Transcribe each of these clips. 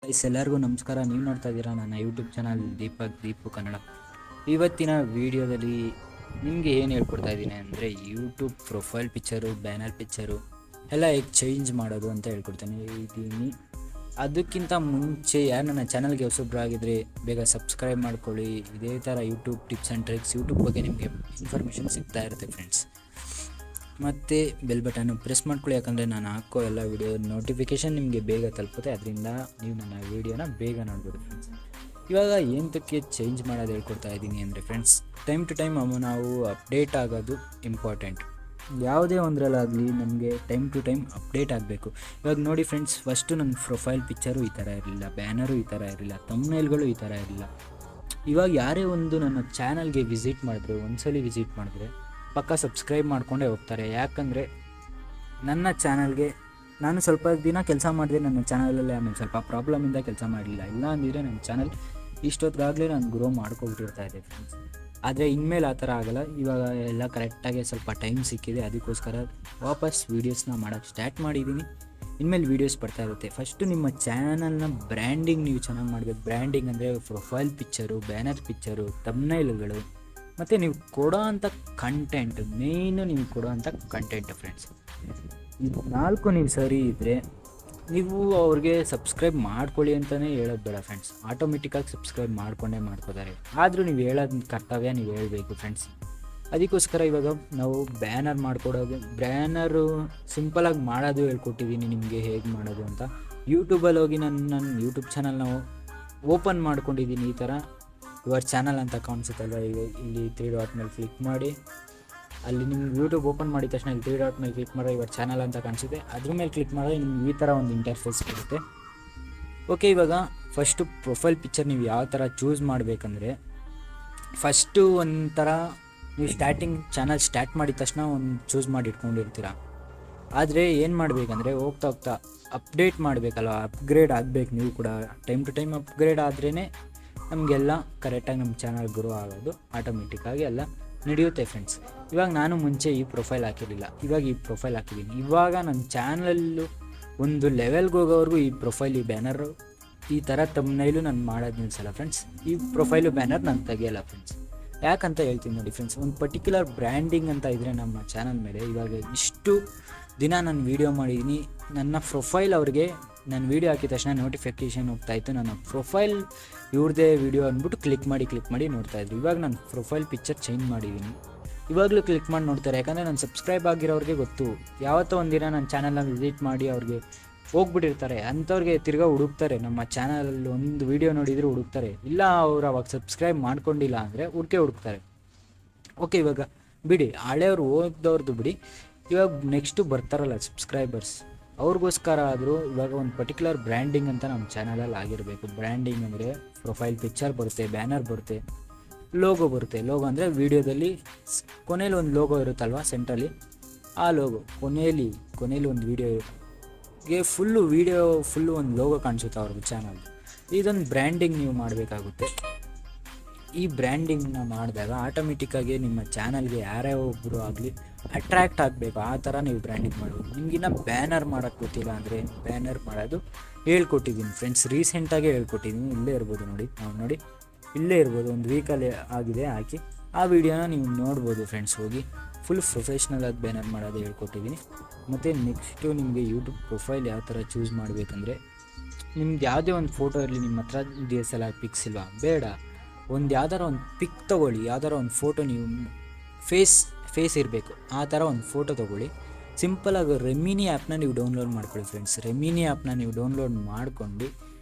Guys ಎಲ್ಲರಿಗೂ ನಮಸ್ಕಾರ. ನೀವು ನೋಡ್ತಾ ಇದ್ದೀರಾ ನನ್ನ ಯೂಟ್ಯೂಬ್ ಚಾನಲ್ ದೀಪು ಕನ್ನಡ. ಇವತ್ತಿನ ವಿಡಿಯೋದಲ್ಲಿ ನಿಮಗೆ ಏನು ಹೇಳ್ಕೊಡ್ತಾ ಇದ್ದೀನಿ ಅಂದರೆ YouTube profile picture, banner picture ಎಲ್ಲ ಹೇಗೆ ಚೇಂಜ್ ಮಾಡೋದು ಅಂತ ಹೇಳ್ಕೊಡ್ತಾನೆ ಇದ್ದೀನಿ. ಅದಕ್ಕಿಂತ ಮುಂಚೆ ಯಾರು ನನ್ನ ಚಾನಲ್ಗೆ ಹೊಸಬ್ರಾಗಿದ್ದರೆ ಬೇಗ ಸಬ್ಸ್ಕ್ರೈಬ್ ಮಾಡ್ಕೊಳ್ಳಿ. ಇದೇ ಥರ YouTube tips and tricks YouTube ಬಗ್ಗೆ ನಿಮಗೆ ಇನ್ಫಾರ್ಮೇಷನ್ ಸಿಗ್ತಾ ಇರುತ್ತೆ ಫ್ರೆಂಡ್ಸ್. ಮತ್ತು ಬೆಲ್ ಬಟನ್ನು ಪ್ರೆಸ್ ಮಾಡ್ಕೊಳ್ಳಿ, ಯಾಕಂದರೆ ನಾನು ಹಾಕೋ ಎಲ್ಲ ವೀಡಿಯೋ ನೋಟಿಫಿಕೇಷನ್ ನಿಮಗೆ ಬೇಗ ತಲುಪುತ್ತೆ. ಅದರಿಂದ ನೀವು ನನ್ನ ವೀಡಿಯೋನ ಬೇಗ ನೋಡ್ಬೋದು ಫ್ರೆಂಡ್ಸ್. ಇವಾಗ ಏನಕ್ಕೆ ಚೇಂಜ್ ಮಾಡೋದು ಹೇಳ್ಕೊಡ್ತಾ ಇದ್ದೀನಿ ಅಂದರೆ ಫ್ರೆಂಡ್ಸ್, ಟೈಮ್ ಟು ಟೈಮ್ ನಾವು ಅಪ್ಡೇಟ್ ಆಗೋದು ಇಂಪಾರ್ಟೆಂಟ್. ಯಾವುದೇ ಒಂದರಲ್ಲಾಗಲಿ ನಮಗೆ ಟೈಮ್ ಟು ಟೈಮ್ ಅಪ್ಡೇಟ್ ಆಗಬೇಕು. ಇವಾಗ ನೋಡಿ ಫ್ರೆಂಡ್ಸ್, ಫಸ್ಟು ನನ್ನ ಪ್ರೊಫೈಲ್ ಪಿಕ್ಚರು ಈ ಥರ ಇರಲಿಲ್ಲ, ಬ್ಯಾನರು ಈ ಥರ ಇರಲಿಲ್ಲ, ಥಂಬ್ನೇಲ್ಗಳು ಈ ಥರ ಇರಲಿಲ್ಲ. ಇವಾಗ ಯಾರೇ ಒಂದು ನನ್ನ ಚಾನಲ್ಗೆ ವಿಸಿಟ್ ಮಾಡಿದ್ರೆ, ಒಂದ್ಸಲಿ ವಿಸಿಟ್ ಮಾಡಿದ್ರೆ ಪಕ್ಕ ಸಬ್ಸ್ಕ್ರೈಬ್ ಮಾಡಿಕೊಂಡೇ ಹೋಗ್ತಾರೆ. ಯಾಕಂದರೆ ನನ್ನ ಚಾನಲ್ಗೆ ನಾನು ಸ್ವಲ್ಪ ದಿನ ಕೆಲಸ ಮಾಡಿದೆ, ನನ್ನ ಚಾನಲಲ್ಲಿ ಆಮೇಲೆ ಸ್ವಲ್ಪ ಪ್ರಾಬ್ಲಮಿಂದ ಕೆಲಸ ಮಾಡಲಿಲ್ಲ. ಇಲ್ಲ ಅಂದಿದ್ರೆ ನನ್ನ ಚಾನಲ್ ಇಷ್ಟೊತ್ತಿಗಾಗಲೇ ನಾನು ಗ್ರೋ ಮಾಡ್ಕೊಬಿಟ್ಟಿರ್ತಾ ಇದೆ ಫ್ರೆಂಡ್ಸ್. ಆದರೆ ಇನ್ಮೇಲೆ ಆ ಥರ ಆಗೋಲ್ಲ. ಇವಾಗ ಎಲ್ಲ ಕರೆಕ್ಟಾಗಿ ಸ್ವಲ್ಪ ಟೈಮ್ ಸಿಕ್ಕಿದೆ, ಅದಕ್ಕೋಸ್ಕರ ವಾಪಸ್ ವೀಡಿಯೋಸ್ನ ಮಾಡೋಕ್ಕೆ ಸ್ಟಾರ್ಟ್ ಮಾಡಿದ್ದೀನಿ. ಇನ್ಮೇಲೆ ವೀಡಿಯೋಸ್ ಬರ್ತಾ ಇರುತ್ತೆ. ಫಸ್ಟು ನಿಮ್ಮ ಚಾನಲ್ನ ಬ್ರ್ಯಾಂಡಿಂಗ್ ನೀವು ಚೆನ್ನಾಗಿ ಮಾಡಬೇಕು. ಬ್ರ್ಯಾಂಡಿಂಗ್ ಅಂದರೆ ಪ್ರೊಫೈಲ್ ಪಿಕ್ಚರು, ಬ್ಯಾನರ್ ಪಿಕ್ಚರು, ಥಂಬ್ನೇಲ್ಗಳು ಮತ್ತು ನೀವು ಕೊಡೋ ಅಂಥ ಕಂಟೆಂಟ್, ಮೇಯ್ನು ನೀವು ಕೊಡೋ ಅಂಥ ಕಂಟೆಂಟ್ ಫ್ರೆಂಡ್ಸ್. ಇದು ನಾಲ್ಕು ನೀವು ಸರಿ ಇದ್ದರೆ ನೀವು ಅವ್ರಿಗೆ ಸಬ್ಸ್ಕ್ರೈಬ್ ಮಾಡ್ಕೊಳ್ಳಿ ಅಂತಲೇ ಹೇಳೋದು ಬೇಡ ಫ್ರೆಂಡ್ಸ್. ಆಟೋಮೆಟಿಕ್ಕಾಗಿ ಸಬ್ಸ್ಕ್ರೈಬ್ ಮಾಡ್ಕೋತಾರೆ. ಆದರೂ ನೀವು ಹೇಳೋದು ಕರ್ತವ್ಯ, ನೀವು ಹೇಳಬೇಕು ಫ್ರೆಂಡ್ಸ್. ಅದಕ್ಕೋಸ್ಕರ ಇವಾಗ ನಾವು ಬ್ಯಾನರ್ ಮಾಡಿಕೊಡೋದು, ಬ್ಯಾನರು ಸಿಂಪಲಾಗಿ ಮಾಡೋದು ಹೇಳ್ಕೊಟ್ಟಿದ್ದೀನಿ ನಿಮಗೆ ಹೇಗೆ ಮಾಡೋದು ಅಂತ. ಯೂಟ್ಯೂಬಲ್ಲಿ ಹೋಗಿ ನನ್ನ ಯೂಟ್ಯೂಬ್ ಚಾನಲ್ ನಾವು ಓಪನ್ ಮಾಡ್ಕೊಂಡಿದ್ದೀನಿ. ಈ ಥರ ಯುವರ್ ಚಾನಲ್ ಅಂತ ಕಾಣಿಸುತ್ತಲ್ವ, ಈಗ ಇಲ್ಲಿ 3 ಡಾಟ್ ಮೇಲೆ ಕ್ಲಿಕ್ ಮಾಡಿ, ಅಲ್ಲಿ ನಿಮ್ಗೆ ಯೂಟ್ಯೂಬ್ ಓಪನ್ ಮಾಡಿದ ತಕ್ಷಣ ಇಲ್ಲಿ 3 ಡಾಟ್ ಮೇಲೆ ಕ್ಲಿಕ್ ಮಾಡಿದ್ರೆ ಯುವರ್ ಚಾನಲ್ ಅಂತ ಕಾಣಿಸುತ್ತೆ. ಅದ್ರ ಮೇಲೆ ಕ್ಲಿಕ್ ಮಾಡಿದ್ರೆ ನಿಮ್ಗೆ ಈ ಥರ ಒಂದು ಇಂಟರ್ಫೇಸ್ ಬರುತ್ತೆ. ಓಕೆ, ಇವಾಗ ಫಸ್ಟು ಪ್ರೊಫೈಲ್ ಪಿಕ್ಚರ್ ನೀವು ಯಾವ ಥರ ಚೂಸ್ ಮಾಡಬೇಕಂದ್ರೆ, ಫಸ್ಟು ಒಂಥರ ನೀವು ಚಾನಲ್ ಸ್ಟಾರ್ಟ್ ಮಾಡಿದ ತಕ್ಷಣ ಒಂದು ಚೂಸ್ ಮಾಡಿ ಇಟ್ಕೊಂಡಿರ್ತೀರ. ಆದರೆ ಏನು ಮಾಡಬೇಕಂದ್ರೆ ಹೋಗ್ತಾ ಹೋಗ್ತಾ ಅಪ್ಡೇಟ್ ಮಾಡಬೇಕಲ್ಲ, ಅಪ್ಗ್ರೇಡ್ ಆಗಬೇಕು. ನೀವು ಕೂಡ ಟೈಮ್ ಟು ಟೈಮ್ ಅಪ್ಗ್ರೇಡ್ ಆದ್ರೇ ನಮಗೆಲ್ಲ ಕರೆಕ್ಟಾಗಿ ನಮ್ಮ ಚಾನಲ್ ಗ್ರೋ ಆಗೋದು ಆಟೋಮೆಟಿಕ್ಕಾಗಿ ಎಲ್ಲ ನಡೆಯುತ್ತೆ ಫ್ರೆಂಡ್ಸ್. ಇವಾಗ ನಾನು ಮುಂಚೆ ಈ ಪ್ರೊಫೈಲ್ ಹಾಕಿರಲಿಲ್ಲ, ಇವಾಗ ಈ ಪ್ರೊಫೈಲ್ ಹಾಕಿದ್ದೀನಿ. ಇವಾಗ ನನ್ನ ಚಾನಲಲ್ಲೂ ಒಂದು ಲೆವೆಲ್ಗೆ ಹೋಗೋವರೆಗೂ ಈ ಪ್ರೊಫೈಲ್, ಈ ಬ್ಯಾನರು, ಈ ಥರ ಥಂಬ್ನೇಲು ನಾನು ಮಾಡೋದು ನಿಲ್ಸಲ್ಲ ಫ್ರೆಂಡ್ಸ್. ಈ ಪ್ರೊಫೈಲು ಬ್ಯಾನರ್ ನಾನು ತೆಗಿಯಲ್ಲ ಫ್ರೆಂಡ್ಸ್. ಯಾಕಂತ ಹೇಳ್ತೀನಿ ನೋಡಿ ಫ್ರೆಂಡ್ಸ್, ಒಂದು ಪರ್ಟಿಕ್ಯುಲರ್ ಬ್ರ್ಯಾಂಡಿಂಗ್ ಅಂತ ಇದ್ದರೆ ನಮ್ಮ ಚಾನಲ್ ಮೇಲೆ, ಇವಾಗ ಇಷ್ಟು ದಿನ ನಾನು ವೀಡಿಯೋ ಮಾಡಿದ್ದೀನಿ, ನನ್ನ ಪ್ರೊಫೈಲ್ ಅವ್ರಿಗೆ ನಾನು ವೀಡಿಯೋ ಹಾಕಿದ ತಕ್ಷಣ ನೋಟಿಫಿಕೇಷನ್ ಹೋಗ್ತಾಯಿತ್ತು. ನನ್ನ ಪ್ರೊಫೈಲ್ ಇವ್ರದ್ದೇ ವೀಡಿಯೋ ಅಂದ್ಬಿಟ್ಟು ಕ್ಲಿಕ್ ಮಾಡಿ ನೋಡ್ತಾಯಿದ್ರು. ಇವಾಗ ನಾನು ಪ್ರೊಫೈಲ್ ಪಿಕ್ಚರ್ ಚೇಂಜ್ ಮಾಡಿದ್ದೀನಿ, ಇವಾಗಲೂ ಕ್ಲಿಕ್ ಮಾಡಿ ನೋಡ್ತಾರೆ. ಯಾಕಂದರೆ ನಾನು ಸಬ್ಸ್ಕ್ರೈಬ್ ಆಗಿರೋರಿಗೆ ಗೊತ್ತು, ಯಾವತ್ತೋ ಒಂದಿನ ನನ್ನ ಚಾನಲ್ನ ವಿಸಿಟ್ ಮಾಡಿ ಅವ್ರಿಗೆ ಹೋಗ್ಬಿಟ್ಟಿರ್ತಾರೆ, ಅಂಥವ್ರಿಗೆ ತಿರ್ಗಾ ಹುಡುಕ್ತಾರೆ. ನಮ್ಮ ಚಾನಲಲ್ಲಿ ಒಂದು ವೀಡಿಯೋ ನೋಡಿದರೂ ಹುಡುಕ್ತಾರೆ. ಇಲ್ಲ ಅವ್ರು ಅವಾಗ ಸಬ್ಸ್ಕ್ರೈಬ್ ಮಾಡ್ಕೊಂಡಿಲ್ಲ ಅಂದರೆ ಹುಡುಕ್ತಾರೆ. ಓಕೆ, ಇವಾಗ ಬಿಡಿ, ಹಳೆಯವ್ರು ಹೋಗ್ದವ್ರದ್ದು ಬಿಡಿ. ಇವಾಗ ನೆಕ್ಸ್ಟು ಬರ್ತಾರಲ್ಲ ಸಬ್ಸ್ಕ್ರೈಬರ್ಸ್, ಅವ್ರಿಗೋಸ್ಕರ ಆದರೂ ಇವಾಗ ಒಂದು ಪರ್ಟಿಕ್ಯುಲರ್ ಬ್ರ್ಯಾಂಡಿಂಗ್ ಅಂತ ನಮ್ಮ ಚಾನಲಲ್ಲಿ ಆಗಿರಬೇಕು. ಬ್ರ್ಯಾಂಡಿಂಗ್ ಅಂದರೆ ಪ್ರೊಫೈಲ್ ಪಿಕ್ಚರ್ ಬರುತ್ತೆ, ಬ್ಯಾನರ್ ಬರುತ್ತೆ, ಲೋಗೋ ಬರುತ್ತೆ. ಲೋಗೋ ಅಂದರೆ ವೀಡಿಯೋದಲ್ಲಿ ಕೊನೆಯಲ್ಲಿ ಒಂದು ಲೋಗೋ ಇರುತ್ತಲ್ವ ಸೆಂಟ್ರಲ್ಲಿ, ಆ ಲೋಗೋ ಕೊನೆಯಲ್ಲಿ ಒಂದು ವೀಡಿಯೋಗೆ ಫುಲ್ಲು ಒಂದು ಲೋಗೋ ಕಾಣಿಸುತ್ತೆ ಅವ್ರದ್ದು ಚಾನಲ್. ಇದೊಂದು ಬ್ರ್ಯಾಂಡಿಂಗ್ ನೀವು ಮಾಡಬೇಕಾಗುತ್ತೆ. ಈ ಬ್ರ್ಯಾಂಡಿಂಗ್ನ ಮಾಡಿದಾಗ ಆಟೋಮೆಟಿಕ್ಕಾಗಿ ನಿಮ್ಮ ಚಾನಲ್ಗೆ ಯಾರೇ ಒಬ್ಬರು ಆಗಲಿ ಅಟ್ರ್ಯಾಕ್ಟ್ ಆಗಬೇಕು. ಆ ಥರ ನೀವು ಬ್ರ್ಯಾಂಡಿಂಗ್ ಮಾಡಬೇಕು. ನಿಮಗಿನ್ನ ಬ್ಯಾನರ್ ಮಾಡೋಕ್ಕೆ ಗೊತ್ತಿಲ್ಲ ಅಂದರೆ ಬ್ಯಾನರ್ ಮಾಡೋದು ಹೇಳ್ಕೊಟ್ಟಿದ್ದೀನಿ ಫ್ರೆಂಡ್ಸ್, ರೀಸೆಂಟಾಗೇ ಹೇಳ್ಕೊಟ್ಟಿದ್ದೀನಿ. ಇಲ್ಲೇ ಇರ್ಬೋದು ನೋಡಿ, ಇಲ್ಲೇ ಇರ್ಬೋದು, ಒಂದು ವೀಕಲ್ಲಿ ಆಗಿದೆ ಹಾಕಿ. ಆ ವಿಡಿಯೋನ ನೀವು ನೋಡ್ಬೋದು ಫ್ರೆಂಡ್ಸ್. ಹೋಗಿ ಫುಲ್ ಪ್ರೊಫೆಷ್ನಲ್ ಆಗಿ ಬ್ಯಾನರ್ ಮಾಡೋದು ಹೇಳ್ಕೊಟ್ಟಿದ್ದೀನಿ. ಮತ್ತು ನೆಕ್ಸ್ಟು ನಿಮಗೆ ಯೂಟ್ಯೂಬ್ ಪ್ರೊಫೈಲ್ ಯಾವ ಥರ ಚೂಸ್ ಮಾಡಬೇಕಂದ್ರೆ, ನಿಮ್ದು ಯಾವುದೇ ಒಂದು ಫೋಟೋ ಇರಲಿ, ನಿಮ್ಮ ಹತ್ರ DSLR ಪಿಕ್ಸ್ ಇಲ್ವಾ, ಬೇಡ, ಒಂದು ಯಾವ್ದಾರ ಒಂದು ಪಿಕ್ ತೊಗೊಳ್ಳಿ. ಯಾವ್ದಾರ ಒಂದು ಫೋಟೋ, ನೀವು ಫೇಸ್ ಇರಬೇಕು ಆ ಥರ ಒಂದು ಫೋಟೋ ತೊಗೊಳ್ಳಿ. ಸಿಂಪಲಾಗಿ ರೆಮಿನಿ ಆ್ಯಪ್ನ ನೀವು ಡೌನ್ಲೋಡ್ ಮಾಡ್ಕೊಳ್ಳಿ ಫ್ರೆಂಡ್ಸ್. ರೆಮಿನಿ ಆ್ಯಪ್ನ ನೀವು ಡೌನ್ಲೋಡ್ ಮಾಡ್ಕೊಂಡು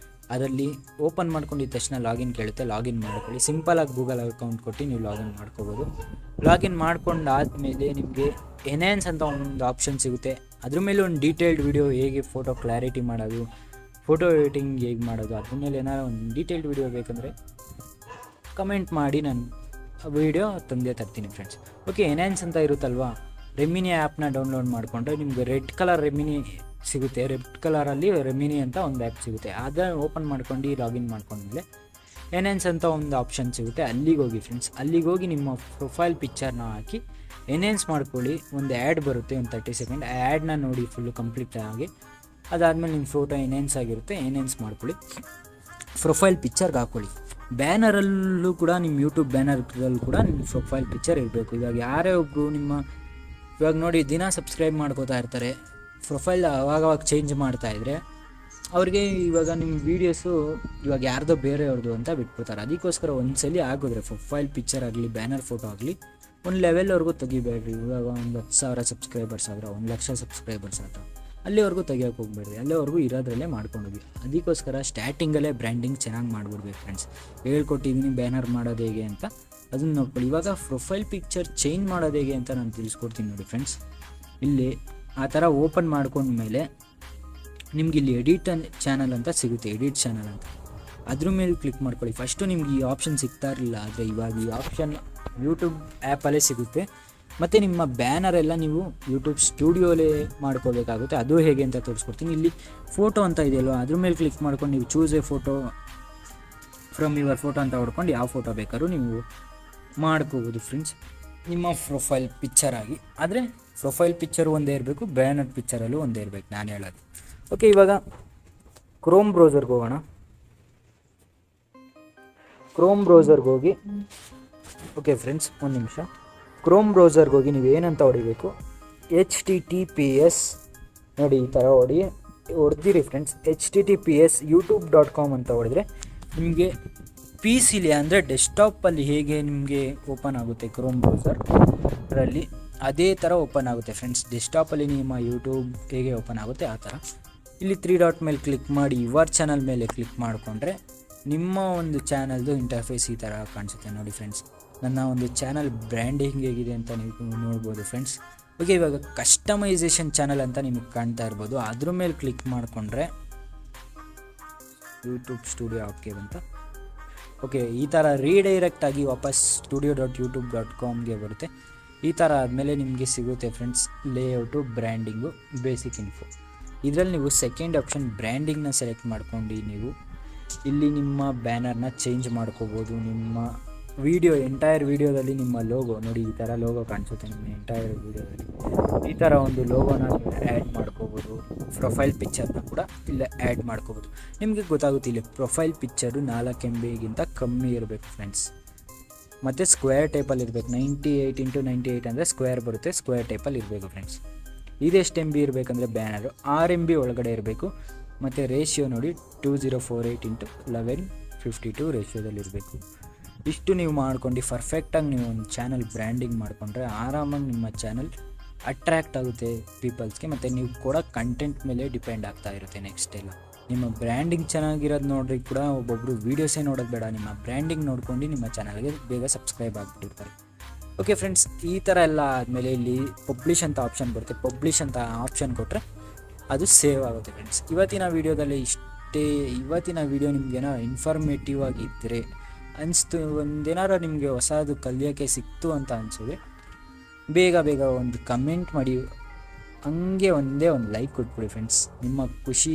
ಅದರಲ್ಲಿ ಓಪನ್ ಮಾಡ್ಕೊಂಡಿದ್ದ ತಕ್ಷಣ ಲಾಗಿನ್ ಕೇಳುತ್ತೆ, ಲಾಗಿನ್ ಮಾಡ್ಕೊಳ್ಳಿ. ಸಿಂಪಲಾಗಿ ಗೂಗಲ್ ಅಕೌಂಟ್ ಕೊಟ್ಟು ನೀವು ಲಾಗಿನ್ ಮಾಡ್ಕೋಬೋದು. ಲಾಗಿನ್ ಮಾಡ್ಕೊಂಡಾದಮೇಲೆ ನಿಮಗೆ ಎನ್ಹ್ಯಾನ್ಸ್ ಅಂತ ಒಂದು ಆಪ್ಷನ್ ಸಿಗುತ್ತೆ. ಅದ್ರ ಮೇಲೆ ಒಂದು ಡೀಟೇಲ್ಡ್ ವಿಡಿಯೋ, ಹೇಗೆ ಫೋಟೋ ಕ್ಲಾರಿಟಿ ಮಾಡೋದು, ಫೋಟೋ ಎಡಿಟಿಂಗ್ ಹೇಗೆ ಮಾಡೋದು, ಅದ್ರ ಮೇಲೆ ಏನಾದ್ರು ಒಂದು ಡೀಟೇಲ್ಡ್ ವಿಡಿಯೋ ಬೇಕಂದರೆ ಕಮೆಂಟ್ ಮಾಡಿ, ನಾನು ವೀಡಿಯೋ ತಂದೆ ತರ್ತೀನಿ ಫ್ರೆಂಡ್ಸ್. ಓಕೆ, ಎನ್ಹ್ಯಾನ್ಸ್ ಅಂತ ಇರುತ್ತಲ್ವ, ರೆಮಿನಿ ಆ್ಯಪ್ನ ಡೌನ್ಲೋಡ್ ಮಾಡಿಕೊಂಡ್ರೆ ನಿಮಗೆ ರೆಡ್ ಕಲರ್ ರೆಮಿನಿ ಸಿಗುತ್ತೆ. ರೆಡ್ ಕಲರಲ್ಲಿ ರೆಮಿನಿ ಅಂತ ಒಂದು ಆ್ಯಪ್ ಸಿಗುತ್ತೆ. ಅದನ್ನು ಓಪನ್ ಮಾಡ್ಕೊಂಡು ಲಾಗಿನ್ ಮಾಡ್ಕೊಂಡ್ಮೇಲೆ ಎನ್ಹ್ಯಾನ್ಸ್ ಅಂತ ಒಂದು ಆಪ್ಷನ್ ಸಿಗುತ್ತೆ. ಅಲ್ಲಿಗೆ ಹೋಗಿ ಫ್ರೆಂಡ್ಸ್, ಅಲ್ಲಿಗೆ ಹೋಗಿ ನಿಮ್ಮ ಪ್ರೊಫೈಲ್ ಪಿಕ್ಚರ್ನ ಹಾಕಿ ಎನ್ಹ್ಯಾನ್ಸ್ ಮಾಡ್ಕೊಳ್ಳಿ. ಒಂದು ಆ್ಯಡ್ ಬರುತ್ತೆ, ಒಂದು 30 ಸೆಕೆಂಡ್. ಆ ಆ್ಯಡ್ನ ನೋಡಿ ಫುಲ್ಲು ಕಂಪ್ಲೀಟ್ ಆಗಿ ಅದಾದಮೇಲೆ ನಿಮ್ಮ ಫೋಟೋ ಎನ್ಹೆನ್ಸ್ ಆಗಿರುತ್ತೆ, ಎನ್ಹೆನ್ಸ್ ಮಾಡ್ಕೊಳ್ಳಿ. ಪ್ರೊಫೈಲ್ ಪಿಕ್ಚರ್ಗೆ ಹಾಕ್ಕೊಳ್ಳಿ. ಬ್ಯಾನರಲ್ಲೂ ಕೂಡ ನಿಮ್ಮ ಯೂಟ್ಯೂಬ್ ಬ್ಯಾನರ್ಗಳಲ್ಲಿ ಕೂಡ ನಿಮ್ಮ ಪ್ರೊಫೈಲ್ ಪಿಕ್ಚರ್ ಇರಬೇಕು. ಇವಾಗ ಯಾರೇ ಒಬ್ಬರು ಇವಾಗ ನೋಡಿ ದಿನ ಸಬ್ಸ್ಕ್ರೈಬ್ ಮಾಡ್ಕೋತಾ ಇರ್ತಾರೆ, ಪ್ರೊಫೈಲ್ ಅವಾಗವಾಗ ಚೇಂಜ್ ಮಾಡ್ತಾಯಿದ್ರೆ ಅವ್ರಿಗೆ ಇವಾಗ ನಿಮ್ಮ ವೀಡಿಯೋಸು ಇವಾಗ ಯಾರ್ದೋ ಬೇರೆಯವ್ರದ್ದು ಅಂತ ಬಿಟ್ಬಿಡ್ತಾರೆ. ಅದಕ್ಕೋಸ್ಕರ ಒಂದ್ಸಲಿ ಆಗಿದ್ರೆ ಪ್ರೊಫೈಲ್ ಪಿಕ್ಚರ್ ಆಗಲಿ ಬ್ಯಾನರ್ ಫೋಟೋ ಆಗಲಿ ಒಂದು ಲೆವೆಲ್ವರೆಗೂ ತೆಗಿಬೇಡ್ರಿ. ಇವಾಗ ಒಂದು 10,000 ಸಬ್ಸ್ಕ್ರೈಬರ್ಸ್ ಆದ್ರೆ 1,00,000 ಸಬ್ಸ್ಕ್ರೈಬರ್ಸ್ ಆದ್ರೆ ಅಲ್ಲಿವರೆಗೂ ತೆಗಿಯೋಕೆ ಹೋಗ್ಬೇಡ್ರಿ, ಅಲ್ಲಿವರೆಗೂ ಇರೋದ್ರಲ್ಲೇ ಮಾಡ್ಕೊಂಡೋಗಿ. ಅದಕ್ಕೋಸ್ಕರ ಸ್ಟಾರ್ಟಿಂಗಲ್ಲೇ ಬ್ರ್ಯಾಂಡಿಂಗ್ ಚೆನ್ನಾಗಿ ಮಾಡ್ಬಿಡ್ಬೇಕು ಫ್ರೆಂಡ್ಸ್. ಹೇಳ್ಕೊಟ್ಟಿದ್ದೀನಿ ಬ್ಯಾನರ್ ಮಾಡೋದು ಹೇಗೆ ಅಂತ, ಅದನ್ನು ನೋಡ್ಕೊಳ್ಳಿ. ಇವಾಗ ಪ್ರೊಫೈಲ್ ಪಿಕ್ಚರ್ ಚೇಂಜ್ ಮಾಡೋದು ಹೇಗೆ ಅಂತ ನಾನು ತಿಳಿಸ್ಕೊಡ್ತೀನಿ ನೋಡಿ ಫ್ರೆಂಡ್ಸ್. ಇಲ್ಲಿ ಆ ಥರ ಓಪನ್ ಮಾಡ್ಕೊಂಡ್ಮೇಲೆ ನಿಮ್ಗೆ ಇಲ್ಲಿ ಎಡಿಟ್ ಚಾನಲ್ ಅಂತ ಸಿಗುತ್ತೆ, ಎಡಿಟ್ ಚಾನಲ್ ಅಂತ, ಅದ್ರ ಮೇಲೆ ಕ್ಲಿಕ್ ಮಾಡ್ಕೊಳ್ಳಿ. ಫಸ್ಟು ನಿಮ್ಗೆ ಈ ಆಪ್ಷನ್ ಸಿಗ್ತಾ ಇರಲಿಲ್ಲ, ಆದರೆ ಇವಾಗ ಈ ಆಪ್ಷನ್ ಯೂಟ್ಯೂಬ್ ಆ್ಯಪಲ್ಲೇ ಸಿಗುತ್ತೆ. ಮತ್ತು ನಿಮ್ಮ ಬ್ಯಾನರ್ ಎಲ್ಲ ನೀವು ಯೂಟ್ಯೂಬ್ ಸ್ಟುಡಿಯೋಲೇ ಮಾಡ್ಕೋಬೇಕಾಗುತ್ತೆ. ಅದು ಹೇಗೆ ಅಂತ ತೋರಿಸ್ಕೊಡ್ತೀನಿ. ಇಲ್ಲಿ ಫೋಟೋ ಅಂತ ಇದೆಯಲ್ವ, ಅದ್ರ ಮೇಲೆ ಕ್ಲಿಕ್ ಮಾಡ್ಕೊಂಡು ನೀವು choose A photo from your photo ಅಂತ ಹೊಡ್ಕೊಂಡು ಯಾವ ಫೋಟೋ ಬೇಕಾದ್ರೂ ನೀವು ಮಾಡ್ಕೋಬೋದು ಫ್ರೆಂಡ್ಸ್, ನಿಮ್ಮ ಪ್ರೊಫೈಲ್ ಪಿಕ್ಚರ್ ಆಗಿ. ಆದರೆ ಪ್ರೊಫೈಲ್ ಪಿಕ್ಚರು ಒಂದೇ ಇರಬೇಕು, ಬ್ಯಾನರ್ ಪಿಕ್ಚರಲ್ಲೂ ಒಂದೇ ಇರಬೇಕು ನಾನು ಹೇಳೋದು. ಓಕೆ, ಇವಾಗ ಕ್ರೋಮ್ ಬ್ರೌಸರ್ಗೆ ಹೋಗೋಣ. ಕ್ರೋಮ್ ಬ್ರೌಸರ್ಗೆ ಹೋಗಿ, ಓಕೆ ಫ್ರೆಂಡ್ಸ್ ಒಂದು ನಿಮಿಷ, ಕ್ರೋಮ್ ಬ್ರೌಸರ್ಗೆ ಹೋಗಿ ನೀವು ಏನಂತ ಹೊಡಿಬೇಕು, HTTPS ನೋಡಿ ಈ ಥರ ಹೊಡೆದಿರಿ ಫ್ರೆಂಡ್ಸ್. HTTPS youtube.com ಅಂತ ಹೊಡೆದ್ರೆ ನಿಮಗೆ PC ಅಂದರೆ ಡೆಸ್ಕ್ಟಾಪಲ್ಲಿ ಹೇಗೆ ನಿಮಗೆ ಓಪನ್ ಆಗುತ್ತೆ ಕ್ರೋಮ್ ಬ್ರೌಸರ್ ಅದರಲ್ಲಿ ಅದೇ ಥರ ಓಪನ್ ಆಗುತ್ತೆ ಫ್ರೆಂಡ್ಸ್. ಡೆಸ್ಕ್ಟಾಪಲ್ಲಿ ನಿಮ್ಮ ಯೂಟ್ಯೂಬ್ ಹೇಗೆ ಓಪನ್ ಆಗುತ್ತೆ ಆ ಥರ. ಇಲ್ಲಿ 3 ಡಾಟ್ ಮೇಲೆ ಕ್ಲಿಕ್ ಮಾಡಿ ಯುವರ್ ಚಾನಲ್ ಮೇಲೆ ಕ್ಲಿಕ್ ಮಾಡಿಕೊಂಡ್ರೆ ನಿಮ್ಮ ಒಂದು ಚಾನಲ್ದು ಇಂಟರ್ಫೇಸ್ ಈ ಥರ ಕಾಣಿಸುತ್ತೆ ನೋಡಿ ಫ್ರೆಂಡ್ಸ್. ನನ್ನ ಒಂದು ಚಾನಲ್ ಬ್ರ್ಯಾಂಡಿಂಗ್ ಹೇಗಿದೆ ಅಂತ ನೀವು ನೋಡ್ಬೋದು ಫ್ರೆಂಡ್ಸ್. ಓಕೆ, ಇವಾಗ ಕಸ್ಟಮೈಸೇಷನ್ ಚಾನಲ್ ಅಂತ ನಿಮಗೆ ಕಾಣ್ತಾ ಇರ್ಬೋದು, ಅದ್ರ ಮೇಲೆ ಕ್ಲಿಕ್ ಮಾಡಿಕೊಂಡ್ರೆ ಯೂಟ್ಯೂಬ್ ಸ್ಟುಡಿಯೋ ಆಪ್ಗೆ ಅಂತ. ಓಕೆ, ಈ ಥರ ರೀಡೈರೆಕ್ಟಾಗಿ ವಾಪಸ್ studio.youtube.comಗೆ ಬರುತ್ತೆ. ಈ ಥರ ಆದಮೇಲೆ ನಿಮಗೆ ಸಿಗುತ್ತೆ friends layout, branding, basic info. ಇದರಲ್ಲಿ ನೀವು ಸೆಕೆಂಡ್ ಆಪ್ಷನ್ ಬ್ರ್ಯಾಂಡಿಂಗ್ನ ಸೆಲೆಕ್ಟ್ ಮಾಡ್ಕೊಂಡು ನೀವು ಇಲ್ಲಿ ನಿಮ್ಮ ಬ್ಯಾನರ್ನ ಚೇಂಜ್ ಮಾಡ್ಕೋಬೋದು. ನಿಮ್ಮ ಎಂಟೈರ್ ವೀಡಿಯೋದಲ್ಲಿ ನಿಮ್ಮ ಲೋಗೋ ನೋಡಿ ಈ ಥರ ಲೋಗೋ ಕಾಣಿಸುತ್ತೆ. ನಿಮ್ಮ ಎಂಟೈರ್ ವೀಡಿಯೋದಲ್ಲಿ ಈ ಥರ ಒಂದು ಲೋಗೋನ ಆ್ಯಡ್ ಮಾಡ್ಕೋಬೋದು. ಪ್ರೊಫೈಲ್ ಪಿಕ್ಚರ್ನ ಕೂಡ ಇಲ್ಲ ಆ್ಯಡ್ ಮಾಡ್ಕೋಬೋದು. ನಿಮಗೆ ಗೊತ್ತಾಗುತ್ತೆ ಇಲ್ಲಿ ಪ್ರೊಫೈಲ್ ಪಿಕ್ಚರು 4 MB ಕಮ್ಮಿ ಇರಬೇಕು ಫ್ರೆಂಡ್ಸ್. ಮತ್ತು ಸ್ಕ್ವೇರ್ ಟೈಪಲ್ಲಿ ಇರಬೇಕು. 98x98 ಅಂದರೆ ಸ್ಕ್ವೇರ್ ಬರುತ್ತೆ, ಸ್ಕ್ವೇರ್ ಟೈಪಲ್ಲಿ ಇರಬೇಕು ಫ್ರೆಂಡ್ಸ್. ಇದೆಷ್ಟು MB ಇರಬೇಕಂದ್ರೆ ಬ್ಯಾನರು 6 MB ಒಳಗಡೆ ಇರಬೇಕು. ಮತ್ತು ರೇಷಿಯೋ ನೋಡಿ 2048x1152 ರೇಷಿಯೋದಲ್ಲಿ ಇರಬೇಕು. ಇಷ್ಟು ನೀವು ಮಾಡ್ಕೊಂಡು ಪರ್ಫೆಕ್ಟಾಗಿ ನೀವು ಒಂದು ಚಾನಲ್ ಬ್ರ್ಯಾಂಡಿಂಗ್ ಮಾಡಿಕೊಂಡ್ರೆ ಆರಾಮಾಗಿ ನಿಮ್ಮ ಚಾನಲ್ ಅಟ್ರ್ಯಾಕ್ಟ್ ಆಗುತ್ತೆ ಪೀಪಲ್ಸ್ಗೆ. ಮತ್ತು ನೀವು ಕೊಡೋ ಕಂಟೆಂಟ್ ಮೇಲೆ ಡಿಪೆಂಡ್ ಆಗ್ತಾ ಇರುತ್ತೆ ನೆಕ್ಸ್ಟ್ ಎಲ್ಲ. ನಿಮ್ಮ ಬ್ರ್ಯಾಂಡಿಂಗ್ ಚೆನ್ನಾಗಿರೋದು ನೋಡ್ರಿ ಕೂಡ ಒಬ್ಬೊಬ್ಬರು ವೀಡಿಯೋಸೇ ನೋಡೋದು ಬೇಡ, ನಿಮ್ಮ ಬ್ರ್ಯಾಂಡಿಂಗ್ ನೋಡ್ಕೊಂಡು ನಿಮ್ಮ ಚಾನಲ್ಗೆ ಬೇಗ ಸಬ್ಸ್ಕ್ರೈಬ್ ಆಗಿಬಿಟ್ಟಿರ್ತಾರೆ. ಓಕೆ ಫ್ರೆಂಡ್ಸ್, ಈ ಥರ ಎಲ್ಲ ಆದಮೇಲೆ ಇಲ್ಲಿ ಪಬ್ಲಿಷ್ ಅಂತ ಆಪ್ಷನ್ ಬರುತ್ತೆ. ಪಬ್ಲಿಷ್ ಅಂತ ಆಪ್ಷನ್ ಕೊಟ್ಟರೆ ಅದು ಸೇವ್ ಆಗುತ್ತೆ ಫ್ರೆಂಡ್ಸ್. ಇವತ್ತಿನ ವೀಡಿಯೋದಲ್ಲಿ ಇಷ್ಟೇ. ಇವತ್ತಿನ ವೀಡಿಯೋ ನಿಮಗೇನೋ ಇನ್ಫಾರ್ಮೇಟಿವ್ ಆಗಿದ್ದರೆ ಅನಿಸ್ತು, ಒಂದೇನಾರು ನಿಮಗೆ ಹೊಸದು ಕಲಿಯೋಕ್ಕೆ ಸಿಕ್ತು ಅಂತ ಅನಿಸಿದ್ರೆ ಬೇಗ ಒಂದು ಕಮೆಂಟ್ ಮಾಡಿ, ಹಂಗೆ ಒಂದೇ ಒಂದು ಲೈಕ್ ಕೊಟ್ಬಿಡಿ ಫ್ರೆಂಡ್ಸ್. ನಿಮ್ಮ ಖುಷಿ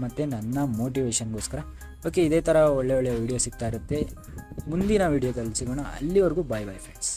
ಮತ್ತು ನನ್ನ ಮೋಟಿವೇಶನ್ಗೋಸ್ಕರ. ಓಕೆ, ಇದೇ ಥರ ಒಳ್ಳೆ ವೀಡಿಯೋ ಸಿಗ್ತಾ ಇರುತ್ತೆ. ಮುಂದಿನ ವೀಡಿಯೋದಲ್ಲಿ ಸಿಗೋಣ. ಅಲ್ಲಿವರೆಗೂ ಬಾಯ್ ಫ್ರೆಂಡ್ಸ್.